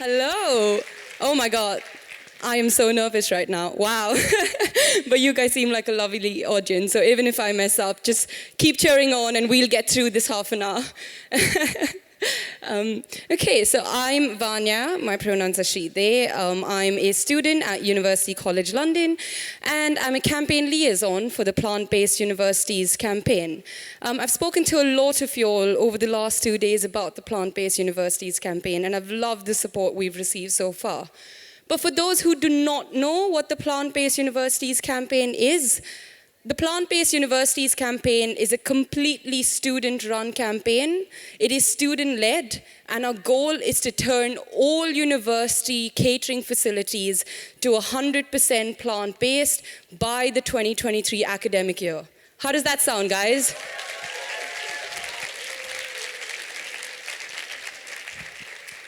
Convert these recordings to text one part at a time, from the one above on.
Hello. Oh my God. I am so nervous right now. Wow. But you guys seem like a lovely audience. So even if I mess up, just keep cheering on and we'll get through this half an hour. Okay, so I'm Vaania, my pronouns are she, they. I'm a student at University College London, and I'm a campaign liaison for the Plant-Based Universities campaign. I've spoken to a lot of you all over the last 2 days about the Plant-Based Universities campaign, and I've loved the support we've received so far. But for those who do not know what the Plant-Based Universities campaign is, the Plant-Based Universities campaign is a completely student-run campaign. It is student-led, and our goal is to turn all university catering facilities to 100% plant-based by the 2023 academic year. How does that sound, guys?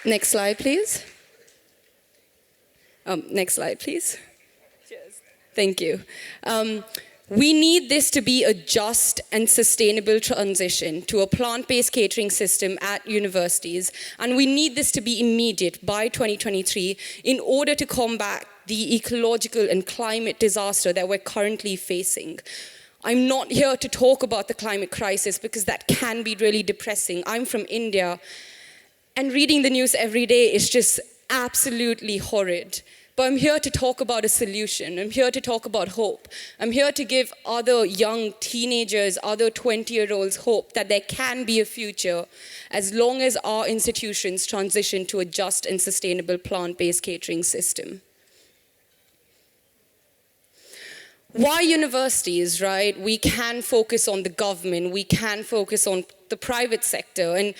Next slide, please. Next slide, please. Cheers. Thank you. We need this to be a just and sustainable transition to a plant-based catering system at universities, and we need this to be immediate by 2023 in order to combat the ecological and climate disaster that we're currently facing. I'm not here to talk about the climate crisis because that can be really depressing. I'm from India, and reading the news every day is just absolutely horrid. But I'm here to talk about a solution. I'm here to talk about hope. I'm here to give other young teenagers, other 20-year-olds hope that there can be a future as long as our institutions transition to a just and sustainable plant-based catering system. Why universities, right? We can focus on the government. We can focus on the private sector. And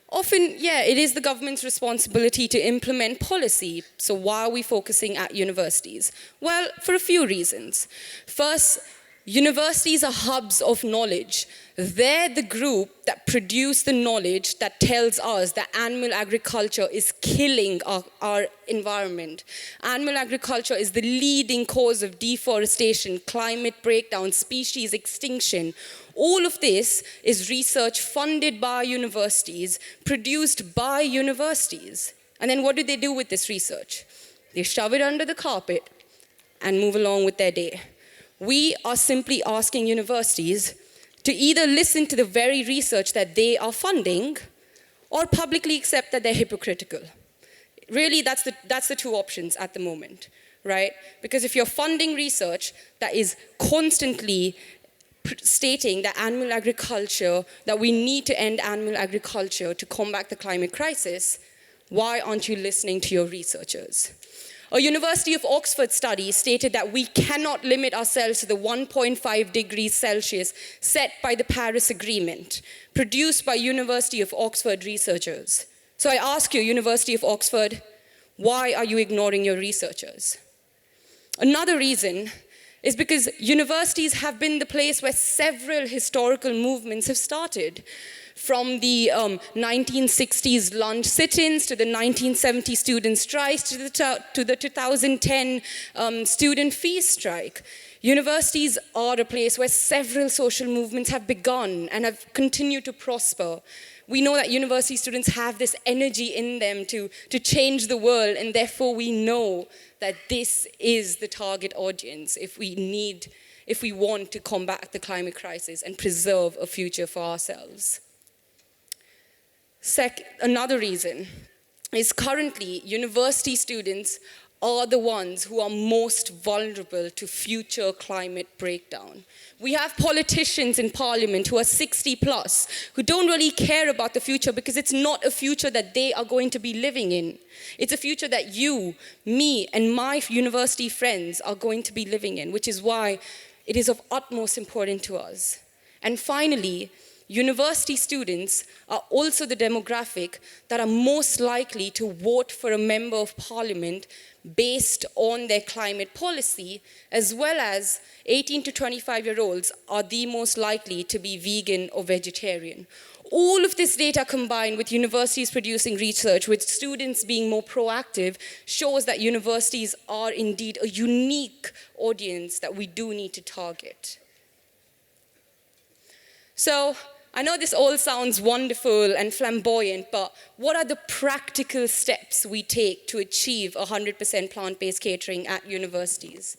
often, yeah, it is the government's responsibility to implement policy. So why are we focusing at universities? Well, for a few reasons. First, universities are hubs of knowledge. They're the group that produce the knowledge that tells us that animal agriculture is killing our environment. Animal agriculture is the leading cause of deforestation, climate breakdown, species extinction. All of this is research funded by universities, produced by universities. And then what do they do with this research? They shove it under the carpet and move along with their day. We are simply asking universities to either listen to the very research that they are funding or publicly accept that they're hypocritical. Really, that's the two options at the moment, right? Because if you're funding research that is constantly stating that animal agriculture, that we need to end animal agriculture to combat the climate crisis, why aren't you listening to your researchers? A University of Oxford study stated that we cannot limit ourselves to the 1.5 degrees Celsius set by the Paris Agreement, produced by University of Oxford researchers. So I ask you, University of Oxford, why are you ignoring your researchers? Another reason is because universities have been the place where several historical movements have started. From the 1960s lunch sit-ins to the 1970 student strikes to the 2010 student fee strike. Universities are a place where several social movements have begun and have continued to prosper. We know that university students have this energy in them to change the world, and therefore we know that this is the target audience if we want to combat the climate crisis and preserve a future for ourselves. Another reason is currently university students are the ones who are most vulnerable to future climate breakdown. We have politicians in parliament who are 60 plus, who don't really care about the future because it's not a future that they are going to be living in. It's a future that you, me, and my university friends are going to be living in, which is why it is of utmost importance to us. And finally, university students are also the demographic that are most likely to vote for a member of parliament based on their climate policy, as well as 18 to 25-year-olds are the most likely to be vegan or vegetarian. All of this data combined with universities producing research, with students being more proactive, shows that universities are indeed a unique audience that we do need to target. So I know this all sounds wonderful and flamboyant, but what are the practical steps we take to achieve 100% plant-based catering at universities?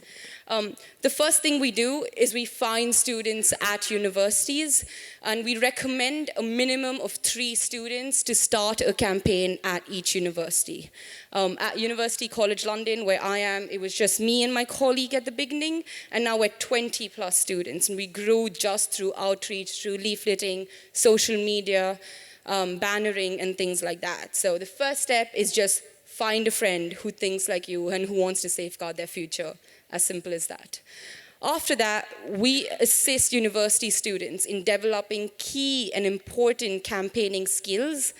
The first thing we do is we find students at universities, and we recommend a minimum of 3 students to start a campaign at each university. At University College London, where I am, it was just me and my colleague at the beginning, and now we're 20 plus students, and we grew just through outreach, through leafleting, social media, bannering, and things like that. So the first step is just find a friend who thinks like you and who wants to safeguard their future. As simple as that. After that, we assist university students in developing key and important campaigning skills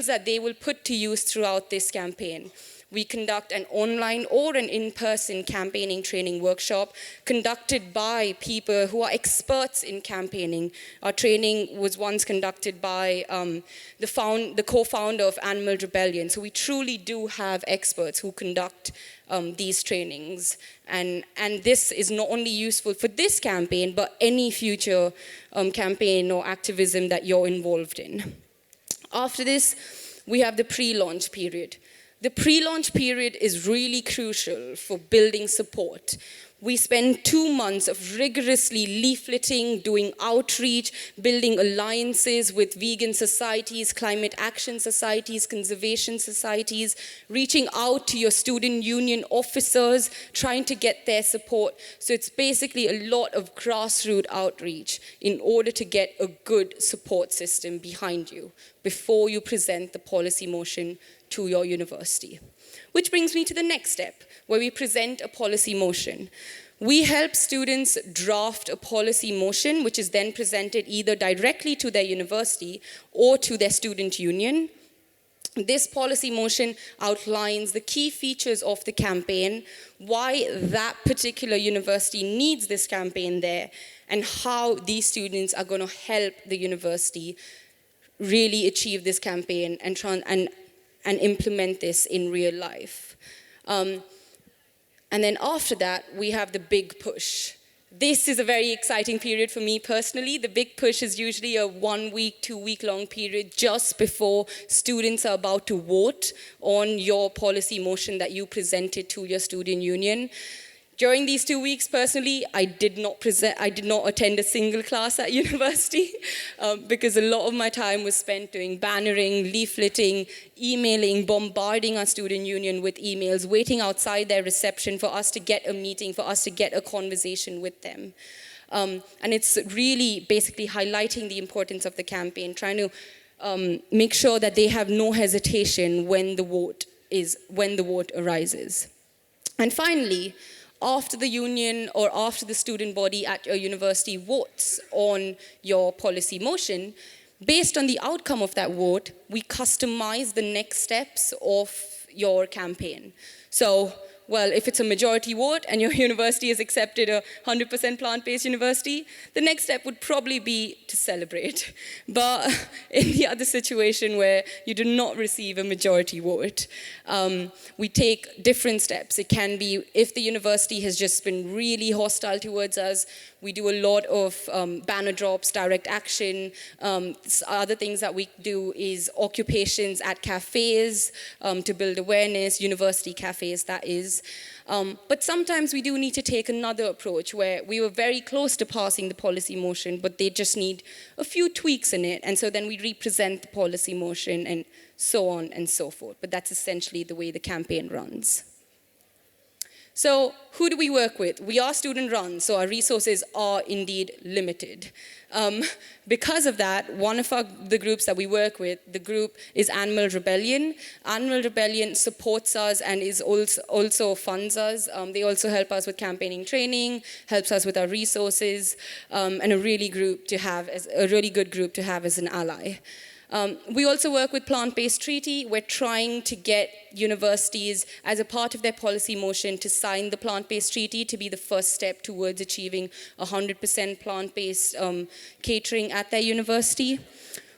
that they will put to use throughout this campaign. We conduct an online or an in-person campaigning training workshop conducted by people who are experts in campaigning. Our training was once conducted by the co-founder of Animal Rebellion. So we truly do have experts who conduct these trainings. And this is not only useful for this campaign, but any future campaign or activism that you're involved in. After this, we have the pre-launch period. The pre-launch period is really crucial for building support. We spend 2 months of rigorously leafleting, doing outreach, building alliances with vegan societies, climate action societies, conservation societies, reaching out to your student union officers, trying to get their support. So it's basically a lot of grassroots outreach in order to get a good support system behind you before you present the policy motion to your university. Which brings me to the next step, where we present a policy motion. We help students draft a policy motion, which is then presented either directly to their university or to their student union. This policy motion outlines the key features of the campaign, why that particular university needs this campaign there, and how these students are going to help the university really achieve this campaign and implement this in real life. And then after that, we have the big push. This is a very exciting period for me personally. The big push is usually a 1 week, 2 week long period just before students are about to vote on your policy motion that you presented to your student union. During these 2 weeks, personally, I did not attend a single class at university because a lot of my time was spent doing bannering, leafleting, emailing, bombarding our student union with emails, waiting outside their reception for us to get a meeting, for us to get a conversation with them. And it's really basically highlighting the importance of the campaign, trying to make sure that they have no hesitation when the vote arises. And finally, after the union or after the student body at your university votes on your policy motion, based on the outcome of that vote, we customize the next steps of your campaign. So, well, if it's a majority vote and your university has accepted a 100% plant-based university, the next step would probably be to celebrate. But in the other situation where you do not receive a majority vote, we take different steps. It can be if the university has just been really hostile towards us, we do a lot of banner drops, direct action. Other things that we do is occupations at cafes to build awareness, university cafes, that is. But sometimes we do need to take another approach where we were very close to passing the policy motion, but they just need a few tweaks in it. And so then we represent the policy motion and so on and so forth. But that's essentially the way the campaign runs. So who do we work with? We are student-run, so our resources are indeed limited. Because of that, one of the groups that we work with, the group is Animal Rebellion. Animal Rebellion supports us and is also funds us. They also help us with campaigning training, helps us with our resources, and a really good group to have as an ally. We also work with Plant-Based Treaty. We're trying to get universities, as a part of their policy motion, to sign the Plant-Based Treaty to be the first step towards achieving 100% plant-based catering at their university.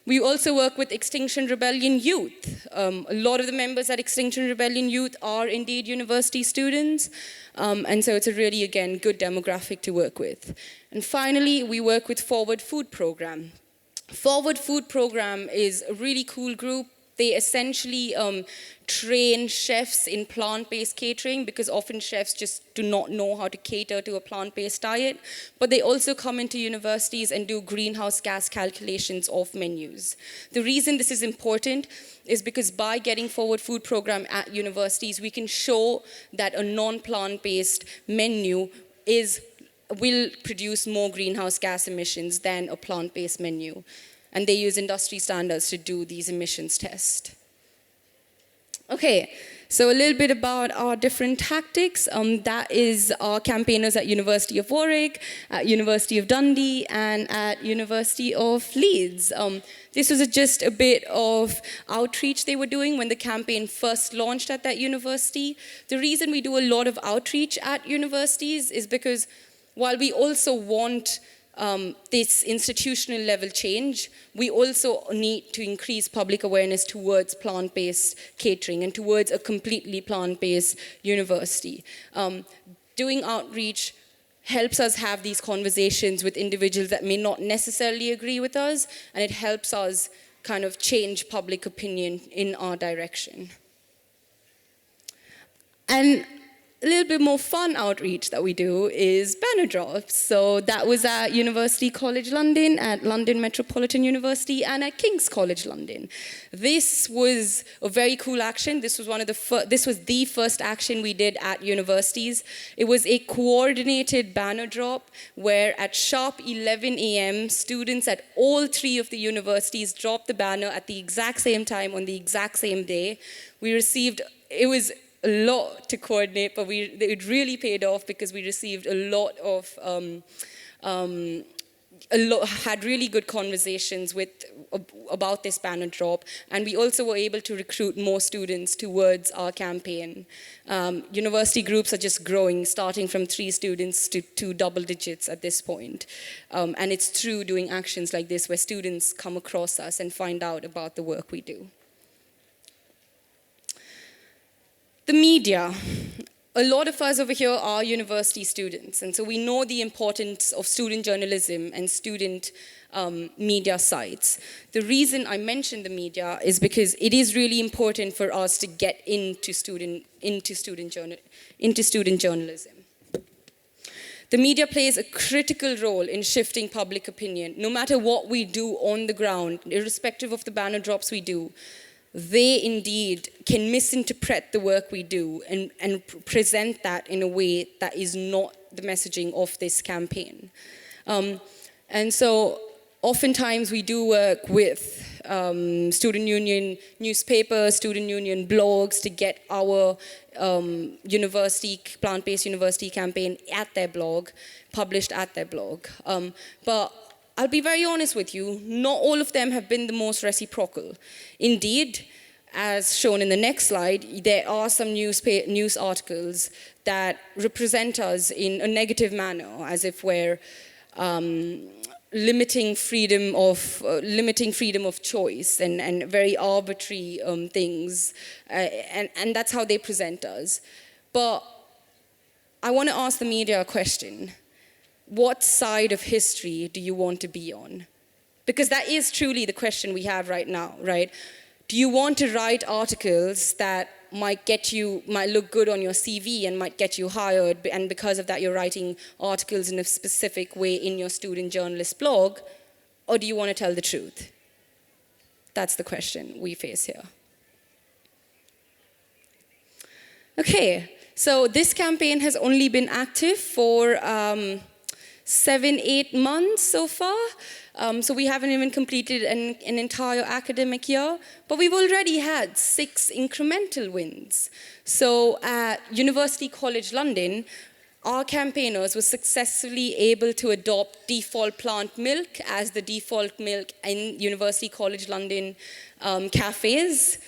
We also work with Extinction Rebellion Youth. A lot of the members at Extinction Rebellion Youth are indeed university students. And so it's a really, again, good demographic to work with. And finally, we work with Forward Food Program. Forward Food Program is a really cool group. They essentially train chefs in plant-based catering, because often chefs just do not know how to cater to a plant-based diet. But they also come into universities and do greenhouse gas calculations of menus. The reason this is important is because by getting Forward Food Program at universities, we can show that a non-plant-based menu will produce more greenhouse gas emissions than a plant-based menu. And they use industry standards to do these emissions tests. Okay, so a little bit about our different tactics. That is our campaigners at University of Warwick, at University of Dundee, and at University of Leeds. This was just a bit of outreach they were doing when the campaign first launched at that university. The reason we do a lot of outreach at universities is because while we also want this institutional level change, we also need to increase public awareness towards plant-based catering and towards a completely plant-based university. Doing outreach helps us have these conversations with individuals that may not necessarily agree with us, and it helps us kind of change public opinion in our direction. And a little bit more fun outreach that we do is banner drops. So that was at University College London, at London Metropolitan University, and at King's College London. This was a very cool action. This was the first action we did at universities. It was a coordinated banner drop where at sharp 11 a.m., students at all three of the universities dropped the banner at the exact same time on the exact same day. It was a lot to coordinate, but it really paid off because we received had really good conversations about this banner drop, and we also were able to recruit more students towards our campaign. University groups are just growing, starting from 3 students to double digits at this point. And it's through doing actions like this where students come across us and find out about the work we do. The media. A lot of us over here are university students, and so we know the importance of student journalism and student media sites. The reason I mention the media is because it is really important for us to get into student journalism. The media plays a critical role in shifting public opinion. No matter what we do on the ground, irrespective of the banner drops we do, they indeed can misinterpret the work we do and present that in a way that is not the messaging of this campaign. And so oftentimes we do work with student union newspapers, student union blogs to get our plant-based university campaign at their blog, published at their blog. But I'll be very honest with you, not all of them have been the most reciprocal. Indeed, as shown in the next slide, there are some news articles that represent us in a negative manner, as if we're limiting freedom of choice and very arbitrary things, and that's how they present us. But I want to ask the media a question. What side of history do you want to be on? Because that is truly the question we have right now, right? Do you want to write articles that might look good on your CV and might get you hired, and because of that you're writing articles in a specific way in your student journalist blog? Or do you want to tell the truth? That's the question we face here. Okay, so this campaign has only been active for 7-8 months so far. So we haven't even completed an entire academic year, but we've already had 6 incremental wins. So at University College London, our campaigners were successfully able to adopt default plant milk as the default milk in University College London cafes.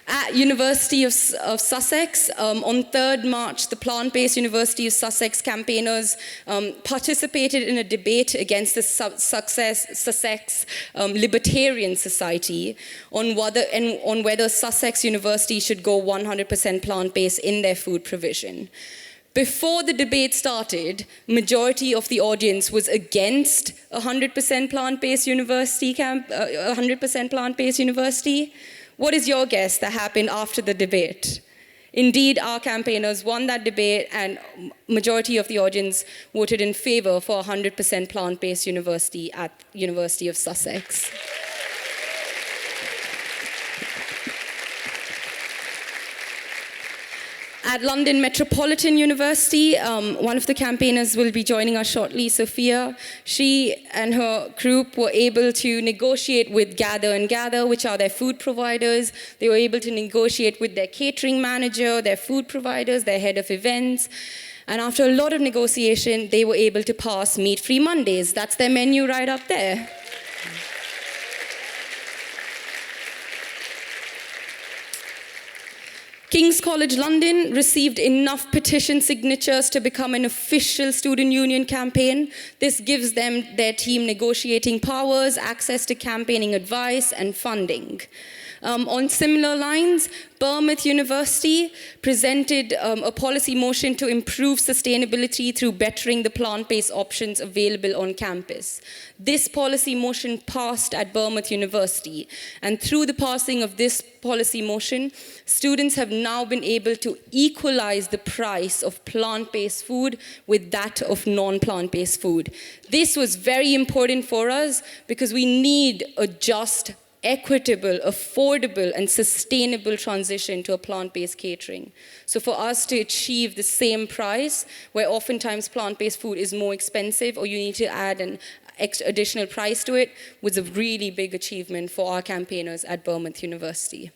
At At University of Sussex, on 3rd March, the plant-based University of Sussex campaigners participated in a debate against the Sussex Libertarian Society on whether Sussex University should go 100% plant-based in their food provision. Before the debate started, majority of the audience was against 100% plant-based university 100% plant-based university. What is your guess that happened after the debate? Indeed, our campaigners won that debate, and majority of the audience voted in favor for 100% plant-based university at University of Sussex. At London Metropolitan University, one of the campaigners will be joining us shortly, Sofia. She and her group were able to negotiate with Gather and Gather, which are their food providers. They were able to negotiate with their catering manager, their food providers, their head of events. And after a lot of negotiation, they were able to pass Meat-Free Mondays. That's their menu right up there. King's College London received enough petition signatures to become an official student union campaign. This gives them their team negotiating powers, access to campaigning advice, and funding. On similar lines, Bournemouth University presented a policy motion to improve sustainability through bettering the plant-based options available on campus. This policy motion passed at Bournemouth University, and through the passing of this policy motion, students have now been able to equalize the price of plant-based food with that of non-plant-based food. This was very important for us because we need a just, equitable, affordable, and sustainable transition to a plant-based catering. So for us to achieve the same price, where oftentimes plant-based food is more expensive or you need to add an additional price to it, was a really big achievement for our campaigners at Bournemouth University.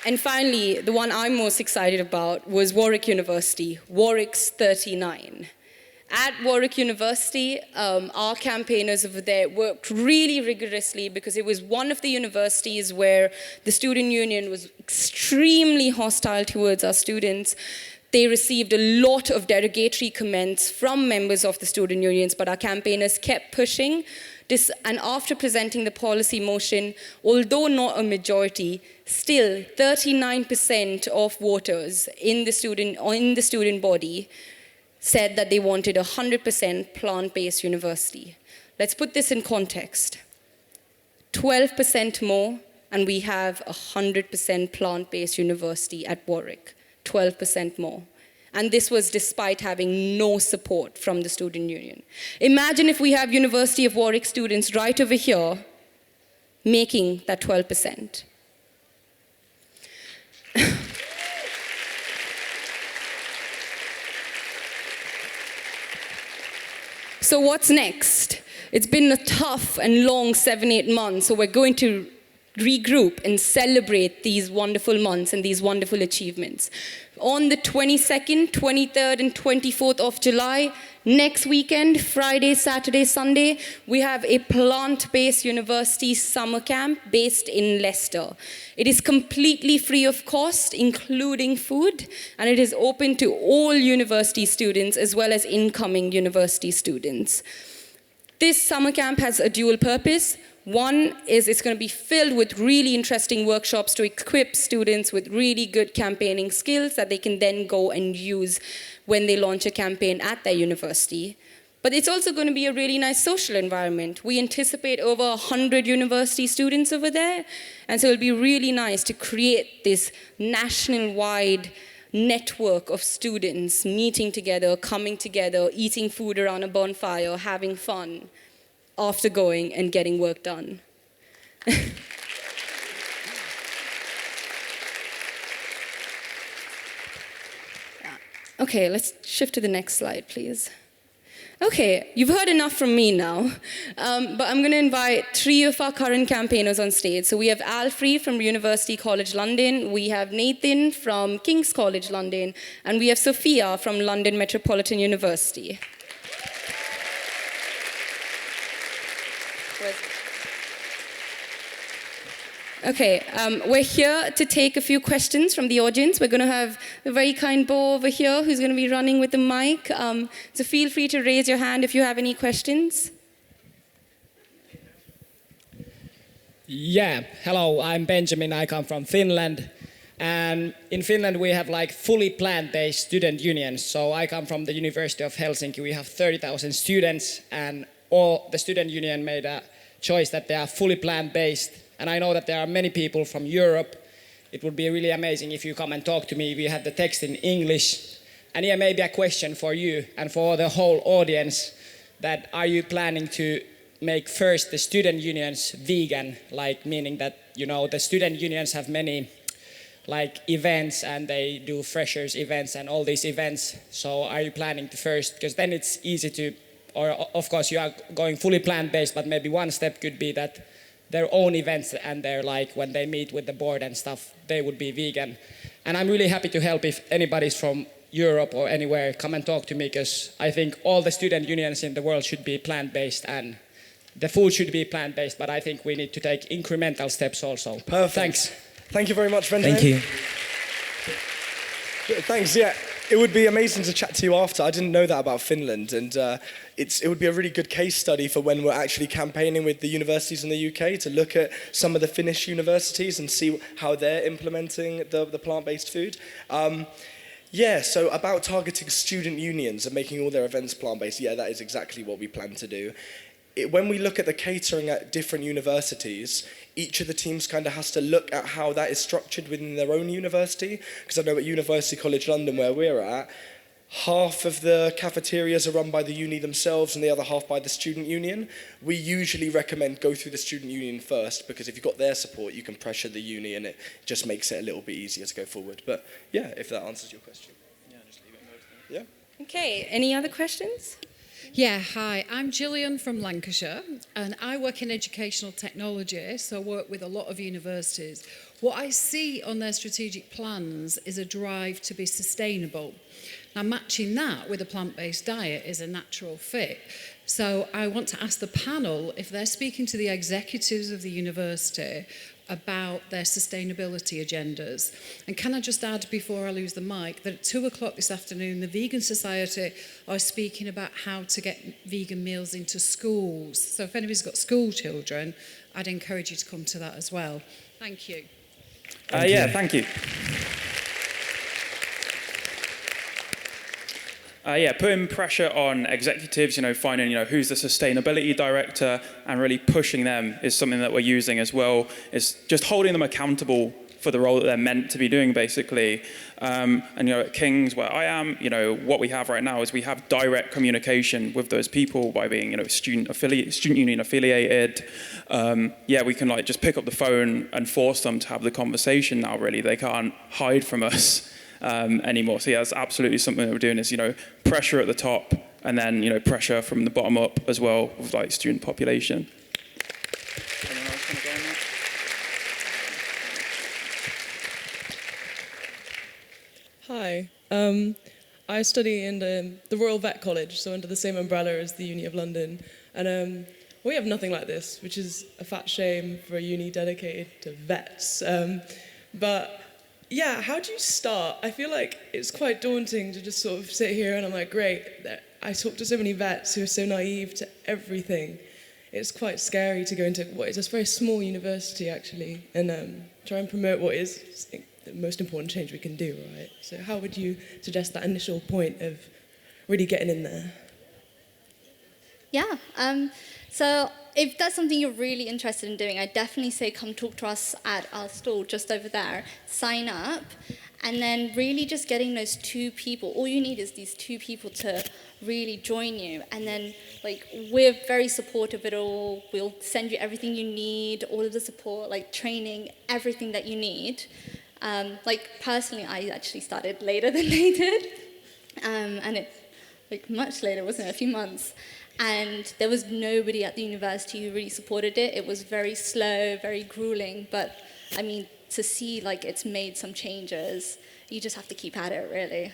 And finally, the one I'm most excited about was Warwick University, Warwick's 39. At Warwick University, our campaigners over there worked really rigorously because it was one of the universities where the student union was extremely hostile towards our students. They received a lot of derogatory comments from members of the student unions, but our campaigners kept pushing. And after presenting the policy motion, although not a majority, still 39% of voters in the student body said that they wanted a 100% plant-based university. Let's put this in context. 12% more, and we have a 100% plant-based university at Warwick. 12% more. And this was despite having no support from the student union. Imagine if we have University of Warwick students right over here making that 12%. So what's next? It's been a tough and long 7-8 months, so we're going to regroup and celebrate these wonderful months and these wonderful achievements. On the 22nd, 23rd, and 24th of July, next weekend, Friday, Saturday, Sunday, we have a plant-based university summer camp based in Leicester. It is completely free of cost, including food, and it is open to all university students as well as incoming university students. This summer camp has a dual purpose. One is it's going to be filled with really interesting workshops to equip students with really good campaigning skills that they can then go and use when they launch a campaign at their university. But it's also going to be a really nice social environment. We anticipate over 100 university students over there, and so it'll be really nice to create this national-wide network of students meeting together, coming together, eating food around a bonfire, having fun, after going and getting work done. Okay, let's shift to the next slide, please. Okay, you've heard enough from me now, but I'm going to invite 3 of our current campaigners on stage. So we have Alfie from University College London, we have Nathan from King's College London, and we have Sofia from London Metropolitan University. Okay, we're here to take a few questions from the audience. We're going to have a very kind Bo over here who's going to be running with the mic. So feel free to raise your hand if you have any questions. Yeah, hello, I'm Benjamin. I come from Finland. And in Finland, we have like fully plant-based student unions. So I come from the University of Helsinki. We have 30,000 students, and all the student union made a choice that they are fully plant-based. And I know that there are many people from Europe. It would be really amazing if you come and talk to me. We have the text in English. And here maybe a question for you and for the whole audience, that are you planning to make first the student unions vegan, like meaning that, you know, the student unions have many like events and they do freshers events and all these events. So are you planning to first, because then it's easy to, or of course you are going fully plant-based, but maybe one step could be that their own events and they're like, when they meet with the board and stuff, they would be vegan. And I'm really happy to help if anybody's from Europe or anywhere, come and talk to me, because I think all the student unions in the world should be plant-based and the food should be plant-based, but I think we need to take incremental steps also. Perfect. Thanks. Thank you very much, Benjamin. Thank you. Thanks, yeah. It would be amazing to chat to you after. I didn't know that about Finland, and it would be a really good case study for when we're actually campaigning with the universities in the UK to look at some of the Finnish universities and see how they're implementing the plant-based food. Yeah, so about targeting student unions and making all their events plant-based, yeah, that is exactly what we plan to do. When we look at the catering at different universities, each of the teams kind of has to look at how that is structured within their own university. Because I know at University College London, where we're at, half of the cafeterias are run by the uni themselves and the other half by the student union. We usually recommend go through the student union first, because if you've got their support, you can pressure the uni and it just makes it a little bit easier to go forward. But yeah, if that answers your question. Yeah, just leave it. Yeah. Okay, any other questions? Yeah, hi, I'm Gillian from Lancashire, and I work in educational technology, so I work with a lot of universities. What I see on their strategic plans is a drive to be sustainable. Now, matching that with a plant-based diet is a natural fit. So I want to ask the panel if they're speaking to the executives of the university about their sustainability agendas. And can I just add, before I lose the mic, that at 2:00 this afternoon, the Vegan Society are speaking about how to get vegan meals into schools. So if anybody's got school children, I'd encourage you to come to that as well. Thank you. Thank you. Putting pressure on executives, finding, who's the sustainability director and really pushing them is something that we're using as well. It's just holding them accountable for the role that they're meant to be doing, basically. And, at King's, where I am, what we have right now is we have direct communication with those people by being, student union affiliated. We can just pick up the phone and force them to have the conversation now, really. They can't hide from us anymore. So yeah, that's absolutely something that we're doing is, pressure at the top and then, pressure from the bottom up as well with student population. Anyone else want to go on that? Hi, I study in the Royal Vet College, so under the same umbrella as the Uni of London. And we have nothing like this, which is a fat shame for a uni dedicated to vets. But yeah, how do you start? I feel like it's quite daunting to just sort of sit here and I'm like, great, I talk to so many vets who are so naive to everything. It's quite scary to go into what is a very small university, actually, and try and promote what is the most important change we can do, right? So how would you suggest that initial point of really getting in there? Yeah, so if that's something you're really interested in doing, I definitely say come talk to us at our stall just over there, sign up, and then really just getting those two people. All you need is these two people to really join you, and then we're very supportive of it all. We'll send you everything you need, all of the support, training, everything that you need. Personally, I actually started later than they did, and it's much later, wasn't it? A few months. And there was nobody at the university who really supported it. It was very slow, very grueling. But, to see, it's made some changes, you just have to keep at it, really.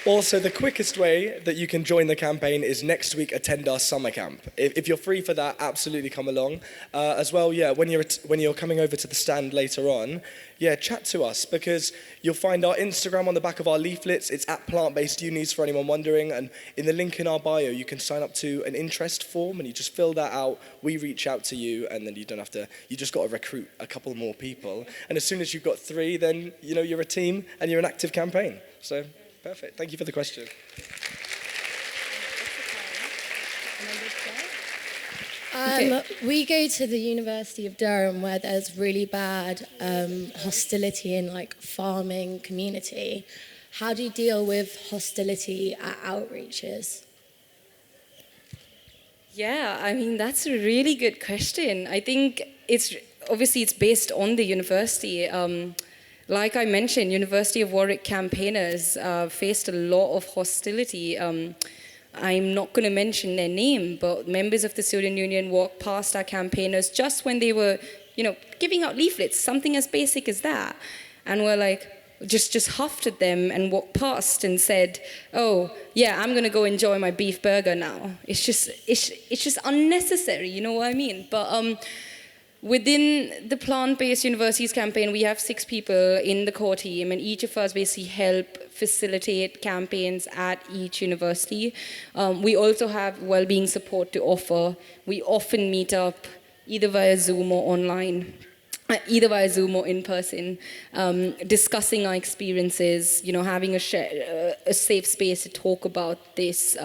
Also, the quickest way that you can join the campaign is next week attend our summer camp. If you're free for that, absolutely come along. As well, yeah, when you're coming over to the stand later on, yeah, chat to us because you'll find our Instagram on the back of our leaflets. It's at Plant-Based Unis for anyone wondering. And in the link in our bio, you can sign up to an interest form and you just fill that out. We reach out to you and then you don't have to, you just got to recruit a couple more people. And as soon as you've got 3, then, you know, you're a team and you're an active campaign. So, perfect. Thank you for the question. We go to the University of Durham where there's really bad hostility in like farming community. How do you deal with hostility at outreaches? Yeah, I mean, that's a really good question. I think it's based on the university. Like I mentioned, University of Warwick campaigners faced a lot of hostility. I'm not going to mention their name, but members of the student union walked past our campaigners just when they were, giving out leaflets, something as basic as that. And we're like, just huffed at them and walked past and said, oh, yeah, I'm going to go enjoy my beef burger now. It's just unnecessary, you know what I mean? But within the Plant-Based Universities campaign, we have 6 people in the core team, and each of us basically help facilitate campaigns at each university. We also have well-being support to offer. We often meet up either via Zoom or online. Either via Zoom or in person, discussing our experiences, having a safe space to talk about this.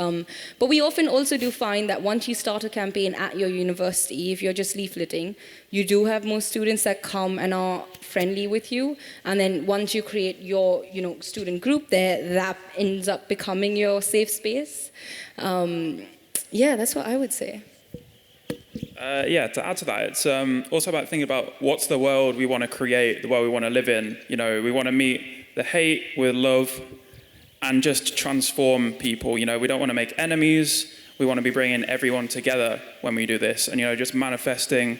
But we often also do find that once you start a campaign at your university, if you're just leafleting, you do have more students that come and are friendly with you. And then once you create your, student group there, that ends up becoming your safe space. Yeah, that's what I would say. To add to that, it's also about thinking about what's the world we want to create, the world we want to live in. We want to meet the hate with love and just transform people. We don't want to make enemies. We want to be bringing everyone together when we do this and, just manifesting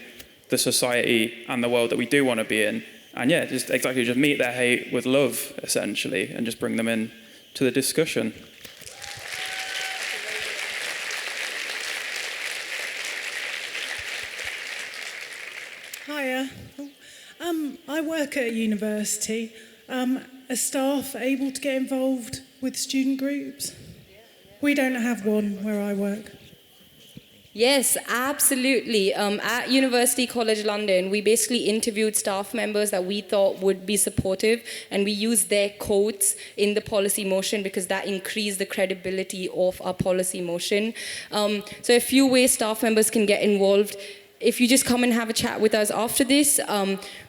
the society and the world that we do want to be in. And yeah, just meet their hate with love, essentially, and just bring them in to the discussion. Hiya. I work at a university. Are staff able to get involved with student groups? We don't have one where I work. Yes, absolutely. At University College London, we basically interviewed staff members that we thought would be supportive, and we used their quotes in the policy motion because that increased the credibility of our policy motion. So a few ways staff members can get involved. If you just come and have a chat with us after this,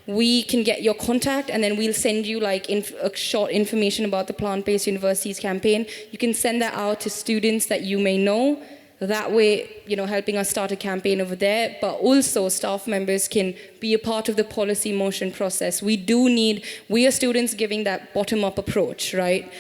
we can get your contact and then we'll send you a short information about the Plant-Based Universities campaign. You can send that out to students that you may know. That way, helping us start a campaign over there. But also staff members can be a part of the policy motion process. We are students giving that bottom-up approach, right?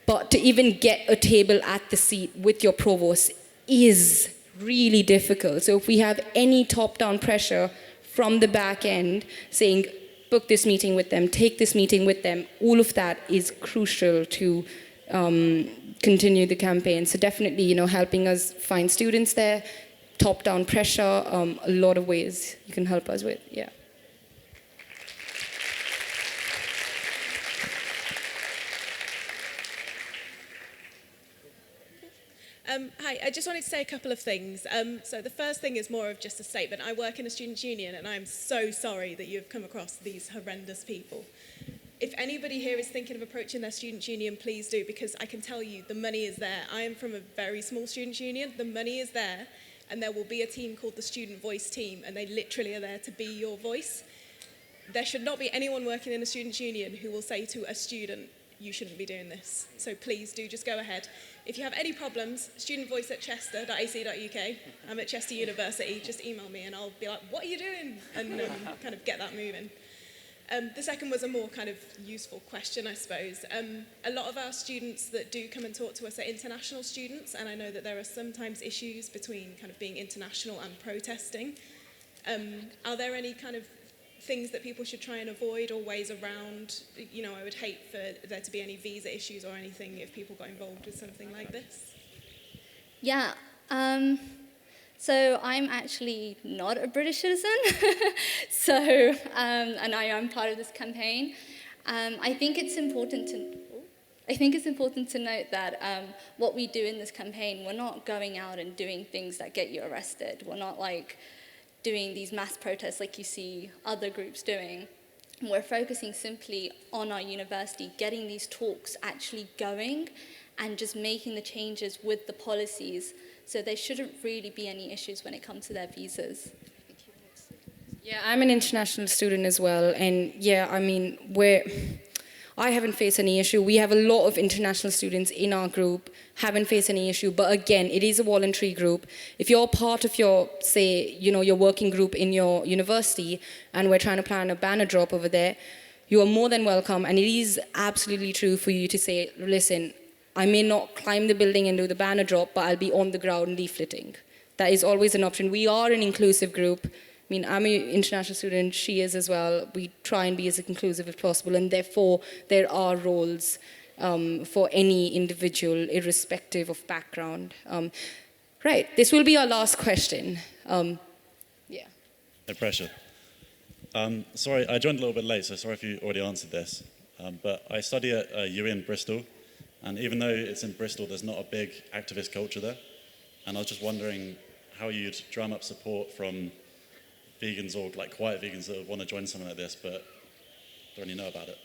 But to even get a table at the seat with your provost is really difficult. So if we have any top-down pressure from the back end saying, book this meeting with them, take this meeting with them, all of that is crucial to continue the campaign. So definitely, helping us find students there, top-down pressure, a lot of ways you can help us with, yeah. Hi, I just wanted to say a couple of things. So the first thing is more of just a statement. I work in a students' union and I'm so sorry that you've come across these horrendous people. If anybody here is thinking of approaching their students' union, please do, because I can tell you the money is there. I am from a very small students' union. The money is there, and there will be a team called the Student Voice Team, and they literally are there to be your voice. There should not be anyone working in a students' union who will say to a student, you shouldn't be doing this. So please do just go ahead. If you have any problems, studentvoice@chester.ac.uk. I'm at Chester University. Just email me and I'll be like, what are you doing? And kind of get that moving. The second was a more kind of useful question, I suppose. A lot of our students that do come and talk to us are international students, and I know that there are sometimes issues between kind of being international and protesting. Are there any kind of things that people should try and avoid or ways around? You know, I would hate for there to be any visa issues or anything if people got involved with something like this. Yeah. So I'm actually not a British citizen, so and I am part of this campaign. I think it's important to note that what we do in this campaign, we're not going out and doing things that get you arrested. We're not like doing these mass protests like you see other groups doing. We're focusing simply on our university, getting these talks actually going and just making the changes with the policies. So there shouldn't really be any issues when it comes to their visas. Yeah, I'm an international student as well, and yeah, I mean, I haven't faced any issue. We have a lot of international students in our group, haven't faced any issue, but again, it is a voluntary group. If you're part of your, say, your working group in your university, and we're trying to plan a banner drop over there, you are more than welcome, and it is absolutely true for you to say, listen, I may not climb the building and do the banner drop, but I'll be on the ground leafleting. That is always an option. We are an inclusive group. I mean, I'm an international student, she is as well. We try and be as inclusive as possible, and therefore there are roles for any individual, irrespective of background. Right, this will be our last question. Yeah. No pressure. Sorry, I joined a little bit late, so sorry if you already answered this. But I study at UE in Bristol, and even though it's in Bristol, there's not a big activist culture there. And I was just wondering how you'd drum up support from vegans or like quiet vegans that want to join something like this but don't really know about it.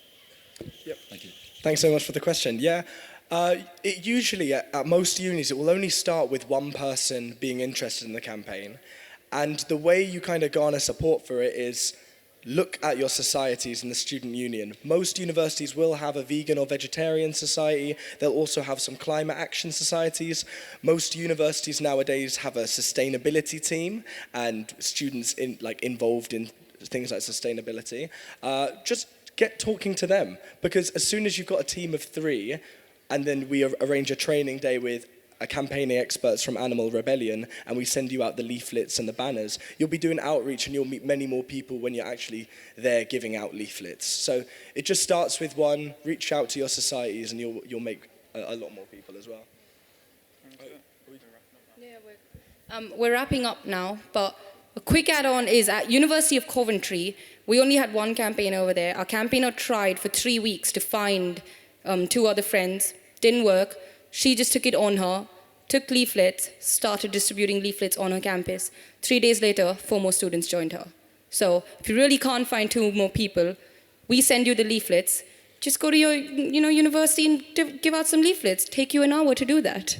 Yep. Thank you. Thanks so much for the question. Yeah, it usually at most unis, it will only start with one person being interested in the campaign. And the way you kind of garner support for it is look at your societies in the student union. Most universities will have a vegan or vegetarian society. They'll also have some climate action societies. Most universities nowadays have a sustainability team and students involved in things like sustainability. Just get talking to them, because as soon as you've got a team of 3, and then we arrange a training day with campaigning experts from Animal Rebellion, and we send you out the leaflets and the banners, you'll be doing outreach and you'll meet many more people when you're actually there giving out leaflets. So it just starts with one, reach out to your societies and you'll make a lot more people as well. We're wrapping up now, but a quick add-on is at University of Coventry, we only had one campaigner over there. Our campaigner tried for 3 weeks to find 2 other friends, didn't work. She just took it on her, took leaflets, started distributing leaflets on her campus. 3 days later, 4 more students joined her. So if you really can't find 2 more people, we send you the leaflets. Just go to your university and give out some leaflets. Take you an hour to do that.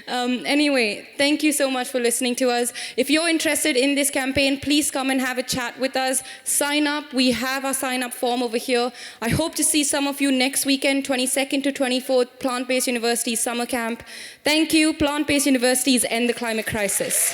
Anyway, thank you so much for listening to us. If you're interested in this campaign, please come and have a chat with us. Sign up. We have our sign-up form over here. I hope to see some of you next weekend, 22nd to 24th, Plant-Based University Summer Camp. Thank you. Plant-Based Universities End the Climate Crisis.